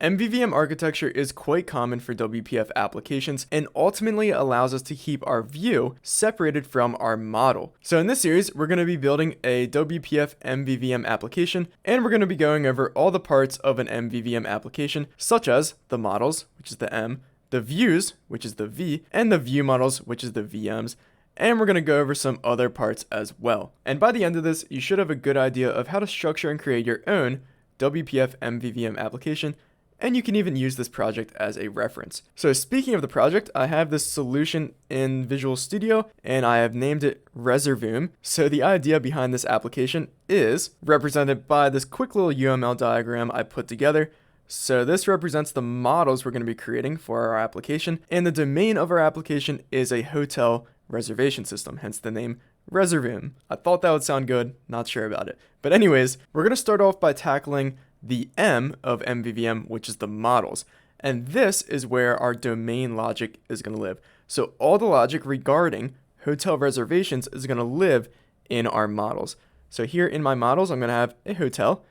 MVVM architecture is quite common for WPF applications and ultimately allows us to keep our view separated from our model. So in this series, we're going to be building a WPF MVVM application, and we're going to be going over all the parts of an MVVM application, such as the models, which is the M, the views, which is the V, and the view models, which is the VMs. And we're going to go over some other parts as well. And by the end of this, you should have a good idea of how to structure and create your own WPF MVVM application, and you can even use this project as a reference. So speaking of the project, I have this solution in Visual Studio, and I have named it Reservoom. So the idea behind this application is represented by this quick little UML diagram I put together. So this represents the models we're going to be creating for our application, and the domain of our application is a hotel reservation system, hence the name Reservoom. I thought that would sound good, not sure about it. But anyways, we're going to start off by tackling the M of MVVM, which is the models. And this is where our domain logic is going to live. So all the logic regarding hotel reservations is going to live in our models. So here in my models, I'm going to have a hotel,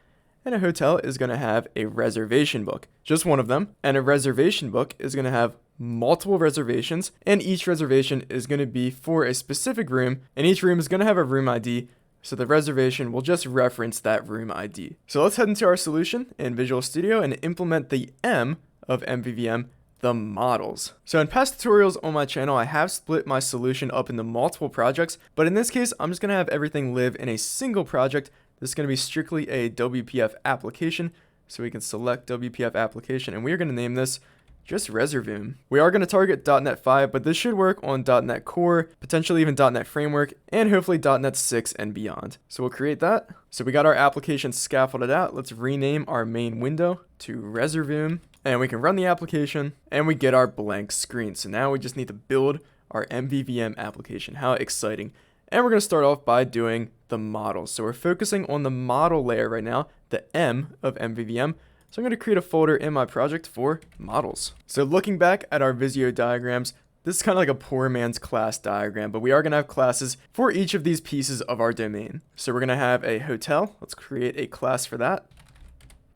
and a hotel is going to have a reservation book, just one of them. And a reservation book is going to have multiple reservations, and each reservation is going to be for a specific room, and each room is going to have a room ID, so the reservation will just reference that room ID. So let's head into our solution in Visual Studio and implement the M of MVVM, the models. So in past tutorials on my channel, I have split my solution up into multiple projects, but in this case, I'm just going to have everything live in a single project. This is going to be strictly a WPF application, so we can select WPF application, and we're going to name this just Reservoom. We are going to target .NET 5, but this should work on .NET Core, potentially even .NET Framework, and hopefully .NET 6 and beyond. So we'll create that. So we got our application scaffolded out. Let's rename our main window to Reservoom, and we can run the application, and we get our blank screen. So now we just need to build our MVVM application. How exciting. And we're going to start off by doing the models. So we're focusing on the model layer right now, the M of MVVM. So I'm going to create a folder in my project for models. So looking back at our Visio diagrams, this is kind of like a poor man's class diagram, but we are going to have classes for each of these pieces of our domain. So we're going to have a hotel. Let's create a class for that.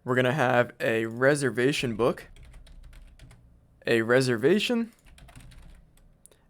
We're going to have a reservation book, a reservation,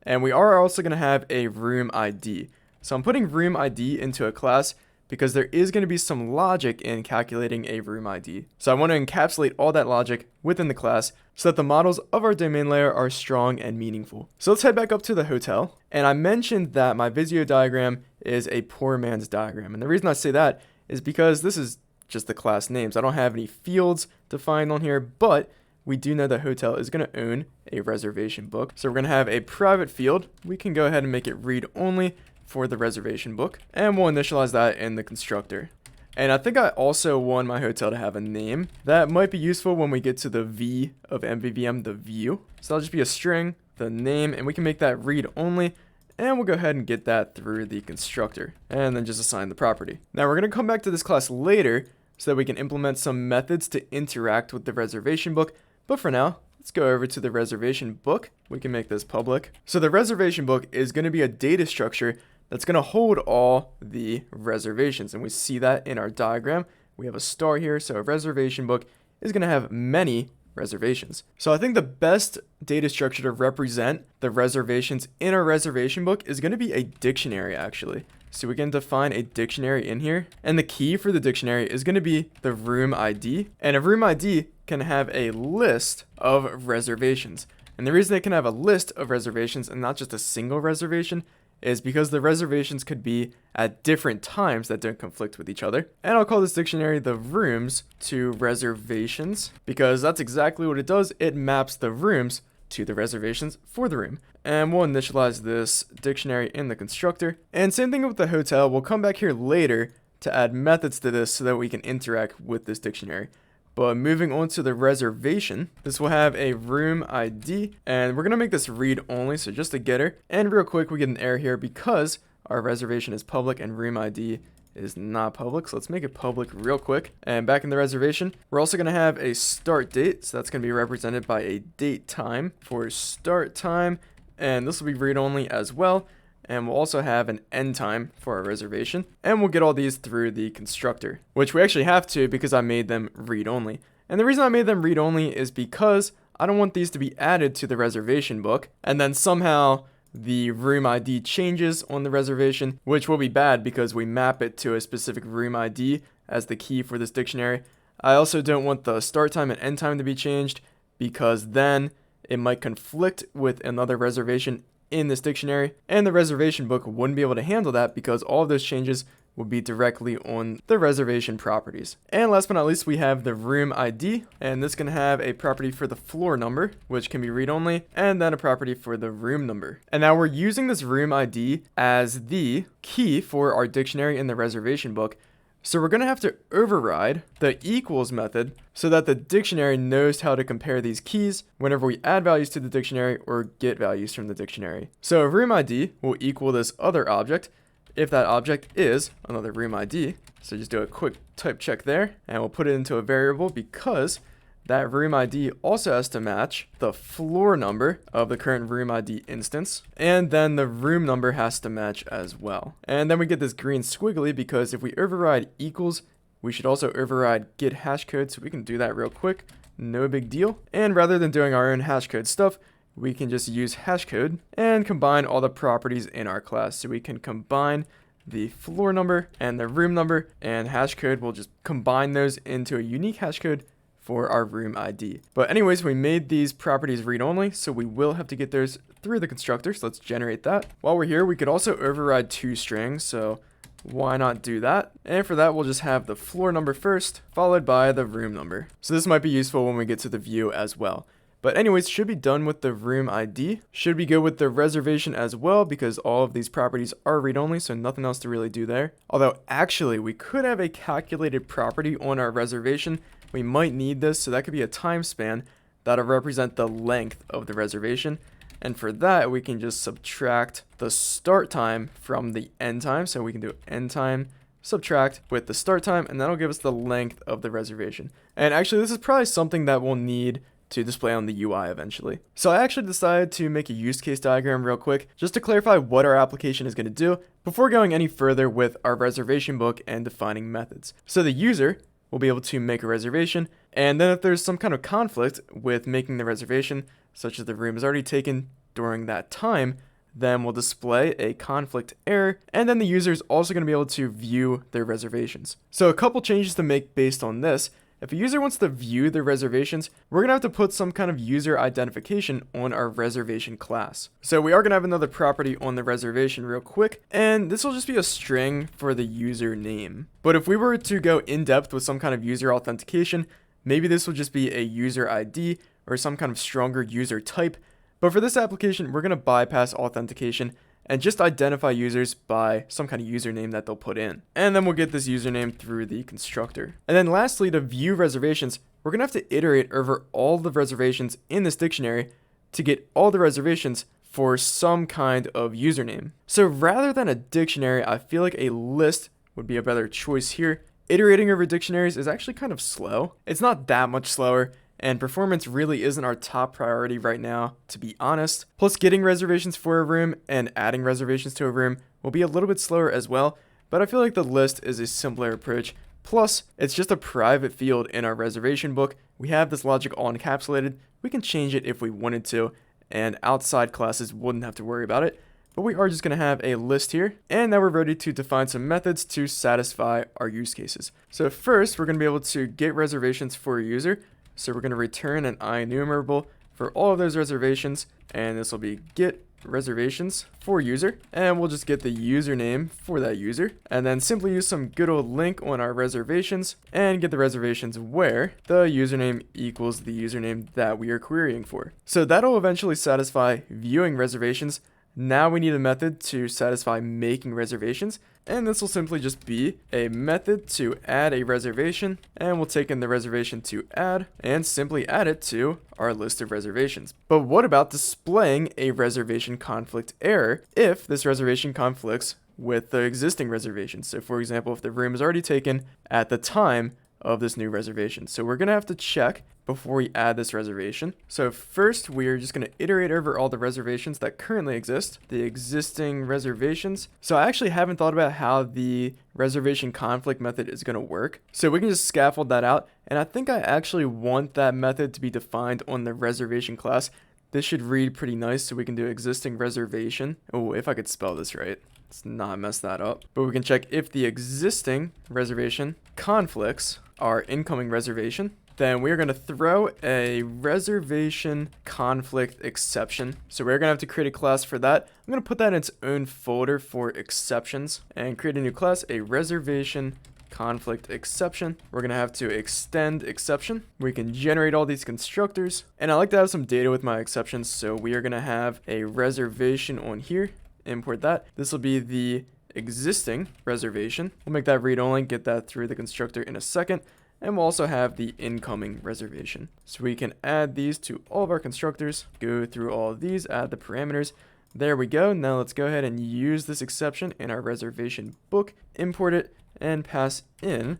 and we are also going to have a room ID. So I'm putting room ID into a class because there is going to be some logic in calculating a room ID. So I want to encapsulate all that logic within the class so that the models of our domain layer are strong and meaningful. So let's head back up to the hotel. And I mentioned that my Visio diagram is a poor man's diagram. And the reason I say that is because this is just the class names. I don't have any fields defined on here, but we do know the hotel is going to own a reservation book. So we're going to have a private field. We can go ahead and make it read only for the reservation book, and we'll initialize that in the constructor. And I think I also want my hotel to have a name. That might be useful when we get to the V of MVVM, the view. So that'll just be a string, the name, and we can make that read only, and we'll go ahead and get that through the constructor, and then just assign the property. Now we're going to come back to this class later so that we can implement some methods to interact with the reservation book, but for now, let's go over to the reservation book. We can make this public. So the reservation book is going to be a data structure that's going to hold all the reservations, and we see that in our diagram. We have a star here, so a reservation book is going to have many reservations. So I think the best data structure to represent the reservations in our reservation book is going to be a dictionary, actually. So we can define a dictionary in here, and the key for the dictionary is going to be the room ID, and a room ID can have a list of reservations. And the reason it can have a list of reservations and not just a single reservation is because the reservations could be at different times that don't conflict with each other. And I'll call this dictionary the rooms to reservations, because that's exactly what it does. It maps the rooms to the reservations for the room. And we'll initialize this dictionary in the constructor. And same thing with the hotel. We'll come back here later to add methods to this so that we can interact with this dictionary. But moving on to the reservation, this will have a room ID, and we're going to make this read only, so just a getter. And real quick, we get an error here because our reservation is public and room ID is not public. So let's make it public real quick. And back in the reservation, we're also going to have a start date. So that's going to be represented by a date time for start time. And this will be read only as well. And we'll also have an end time for our reservation. And we'll get all these through the constructor, which we actually have to because I made them read only. And the reason I made them read-only is because I don't want these to be added to the reservation book, and then somehow the room ID changes on the reservation, which will be bad because we map it to a specific room ID as the key for this dictionary. I also don't want the start time and end time to be changed because then it might conflict with another reservation in this dictionary, and the reservation book wouldn't be able to handle that because all of those changes would be directly on the reservation properties. And last but not least, we have the room ID, and this can have a property for the floor number, which can be read-only, and then a property for the room number. And now we're using this room ID as the key for our dictionary in the reservation book. So we're going to have to override the equals method so that the dictionary knows how to compare these keys whenever we add values to the dictionary or get values from the dictionary. So room ID will equal this other object if that object is another room ID. So just do a quick type check there, and we'll put it into a variable because that room ID also has to match the floor number of the current room ID instance, and then the room number has to match as well. And then we get this green squiggly because if we override equals, we should also override get hash code, so we can do that real quick, no big deal. And rather than doing our own hash code stuff, we can just use hash code and combine all the properties in our class. So we can combine the floor number and the room number, and hash code will just combine those into a unique hash code for our room ID. But anyways, we made these properties read-only, so we will have to get those through the constructor. So let's generate that. While we're here, we could also override toString, so why not do that? And for that, we'll just have the floor number first, followed by the room number. So this might be useful when we get to the view as well. But anyways, should be done with the room ID. Should be good with the reservation as well because all of these properties are read-only, so nothing else to really do there. Although actually, we could have a calculated property on our reservation. We might need this, so that could be a time span that'll represent the length of the reservation. And for that, we can just subtract the start time from the end time. So we can do end time subtract with the start time, and that'll give us the length of the reservation. And actually, this is probably something that we'll need to display on the UI eventually. So I actually decided to make a use case diagram real quick just to clarify what our application is going to do before going any further with our reservation book and defining methods. So the user will be able to make a reservation, and then if there's some kind of conflict with making the reservation, such as the room is already taken during that time, then we'll display a conflict error, and then the user is also going to be able to view their reservations. So a couple changes to make based on this. If a user wants to view their reservations, we're going to have to put some kind of user identification on our reservation class. So we are going to have another property on the reservation real quick, and this will just be a string for the user name. But if we were to go in depth with some kind of user authentication, maybe this will just be a user ID or some kind of stronger user type. But for this application, we're going to bypass authentication and just identify users by some kind of username that they'll put in. And then we'll get this username through the constructor. And then lastly, to view reservations, we're going to have to iterate over all the reservations in this dictionary to get all the reservations for some kind of username. So rather than a dictionary, I feel like a list would be a better choice here. Iterating over dictionaries is actually kind of slow. It's not that much slower, and performance really isn't our top priority right now, to be honest. Plus, getting reservations for a room and adding reservations to a room will be a little bit slower as well, but I feel like the list is a simpler approach. Plus, it's just a private field in our reservation book. We have this logic all encapsulated. We can change it if we wanted to, and outside classes wouldn't have to worry about it. But we are just going to have a list here, and now we're ready to define some methods to satisfy our use cases. So first, we're going to be able to get reservations for a user. So we're going to return an IEnumerable for all of those reservations, and this will be get reservations for user, and we'll just get the username for that user, and then simply use some good old link on our reservations and get the reservations where the username equals the username that we are querying for. So that'll eventually satisfy viewing reservations. Now we need a method to satisfy making reservations, and this will simply just be a method to add a reservation, and we'll take in the reservation to add and simply add it to our list of reservations. But what about displaying a reservation conflict error if this reservation conflicts with the existing reservation? So for example, if the room is already taken at the time of this new reservation. So we're going to have to check before we add this reservation. So first, we are just going to iterate over all the reservations that currently exist, the existing reservations. So I actually haven't thought about how the reservation conflict method is going to work. So we can just scaffold that out. And I think I actually want that method to be defined on the reservation class. This should read pretty nice, so we can do existing reservation. Oh, if I could spell this right. Let's not mess that up. But we can check if the existing reservation conflicts our incoming reservation. Then we're going to throw a reservation conflict exception. So we're going to have to create a class for that. I'm going to put that in its own folder for exceptions and create a new class, a reservation conflict exception. We're going to have to extend exception. We can generate all these constructors. And I like to have some data with my exceptions. So we are going to have a reservation on here. Import that. This will be the existing reservation. We'll make that read only, get that through the constructor in a second. And we'll also have the incoming reservation. So we can add these to all of our constructors, go through all of these, add the parameters. There we go. Now let's go ahead and use this exception in our reservation book, import it, and pass in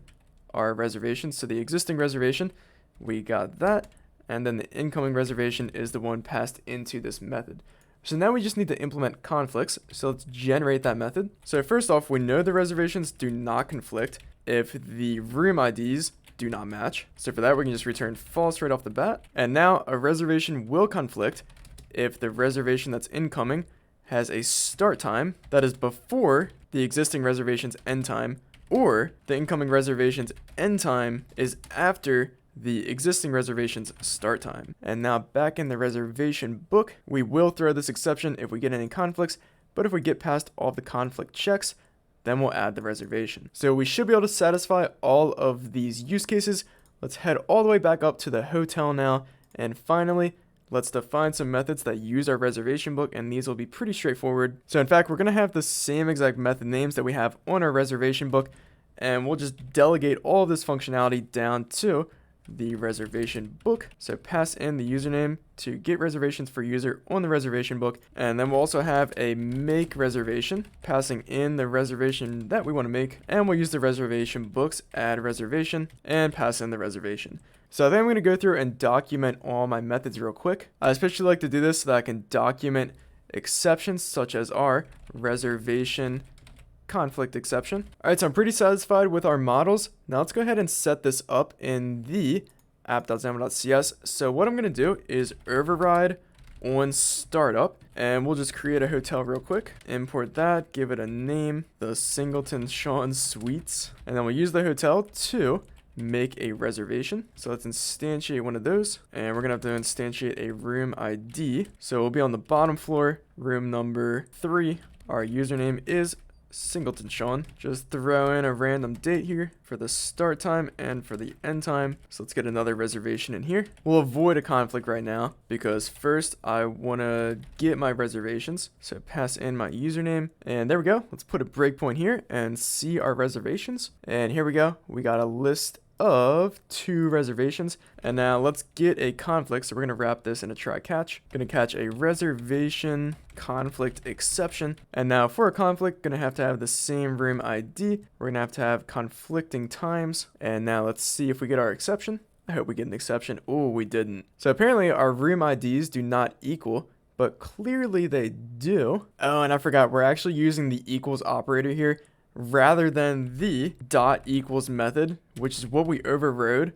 our reservation. So the existing reservation, we got that. And then the incoming reservation is the one passed into this method. So now we just need to implement conflicts. So let's generate that method. So first off, we know the reservations do not conflict if the room IDs do not match. So for that, we can just return false right off the bat. And now a reservation will conflict if the reservation that's incoming has a start time that is before the existing reservation's end time, or the incoming reservation's end time is after the existing reservation's start time. And now back in the reservation book, we will throw this exception if we get any conflicts, but if we get past all the conflict checks, then we'll add the reservation. So we should be able to satisfy all of these use cases. Let's head all the way back up to the hotel now. And finally, let's define some methods that use our reservation book, and these will be pretty straightforward. So in fact, we're going to have the same exact method names that we have on our reservation book, and we'll just delegate all of this functionality down to the reservation book. So pass in the username to get reservations for user on the reservation book. And then we'll also have a make reservation, passing in the reservation that we want to make. And we'll use the reservation books, add reservation, and pass in the reservation. So I think I'm going to go through and document all my methods real quick. I especially like to do this so that I can document exceptions such as our reservation conflict exception. All right, so I'm pretty satisfied with our models. Now let's go ahead and set this up in the app.xamarin.cs. So what I'm going to do is override on startup, and we'll just create a hotel real quick. Import that, give it a name, the Singleton Sean Suites, and then we'll use the hotel to make a reservation. So let's instantiate one of those, and we're gonna have to instantiate a room ID. So we'll be on the bottom floor, room number 3. Our username is Singleton Sean. Just throw in a random date here for the start time and for the end time. So let's get another reservation in here. We'll avoid a conflict right now because first I want to get my reservations. So pass in my username, and there we go. Let's put a breakpoint here and see our reservations. And here we go. We got a list of 2 reservations, and now let's get a conflict. So we're going to wrap this in a try catch. Going to catch a reservation conflict exception, and now for a conflict, going to have the same room ID. We're going to have conflicting times, and now let's see if we get our exception. I hope we get an exception. Oh, we didn't. So apparently our room IDs do not equal, but clearly they do. Oh, and I forgot, we're actually using the equals operator here rather than the dot equals method, which is what we overrode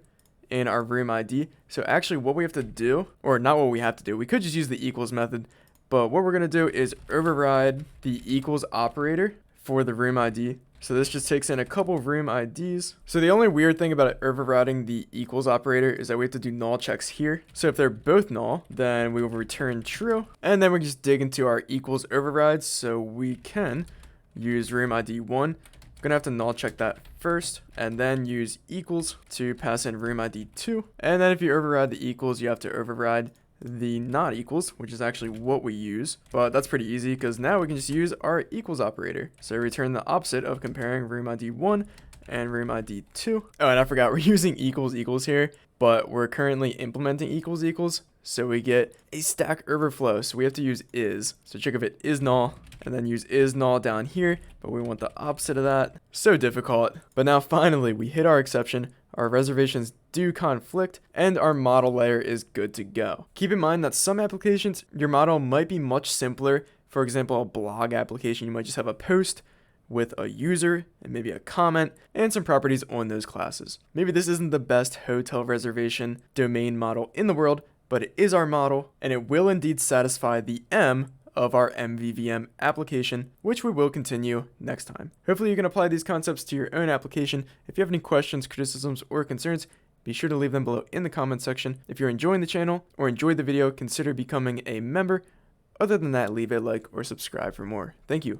in our room ID. So actually what we have to do, or not what we have to do, we could just use the equals method, but what we're going to do is override the equals operator for the room ID. So this just takes in a couple of room IDs. So the only weird thing about overriding the equals operator is that we have to do null checks here. So if they're both null, then we will return true. And then we just dig into our equals overrides, so we can use room ID 1. I'm gonna have to null check that first, and then use equals to pass in room ID 2. And then if you override the equals, you have to override the not equals, which is actually what we use. But that's pretty easy because now we can just use our equals operator. So return the opposite of comparing room ID 1 and room ID 2. Oh, and I forgot, we're using equals equals here, but we're currently implementing equals equals. So we get a stack overflow. So we have to use is. So check if it is null, and then use is null down here, but we want the opposite of that. So difficult. But now finally we hit our exception. Our reservations do conflict, and our model layer is good to go. Keep in mind that some applications, your model might be much simpler. For example, a blog application, you might just have a post with a user and maybe a comment and some properties on those classes. Maybe this isn't the best hotel reservation domain model in the world, but it is our model, and it will indeed satisfy the M of our MVVM application, which we will continue next time. Hopefully you can apply these concepts to your own application. If you have any questions, criticisms, or concerns, be sure to leave them below in the comment section. If you're enjoying the channel or enjoyed the video, consider becoming a member. Other than that, leave a like or subscribe for more. Thank you.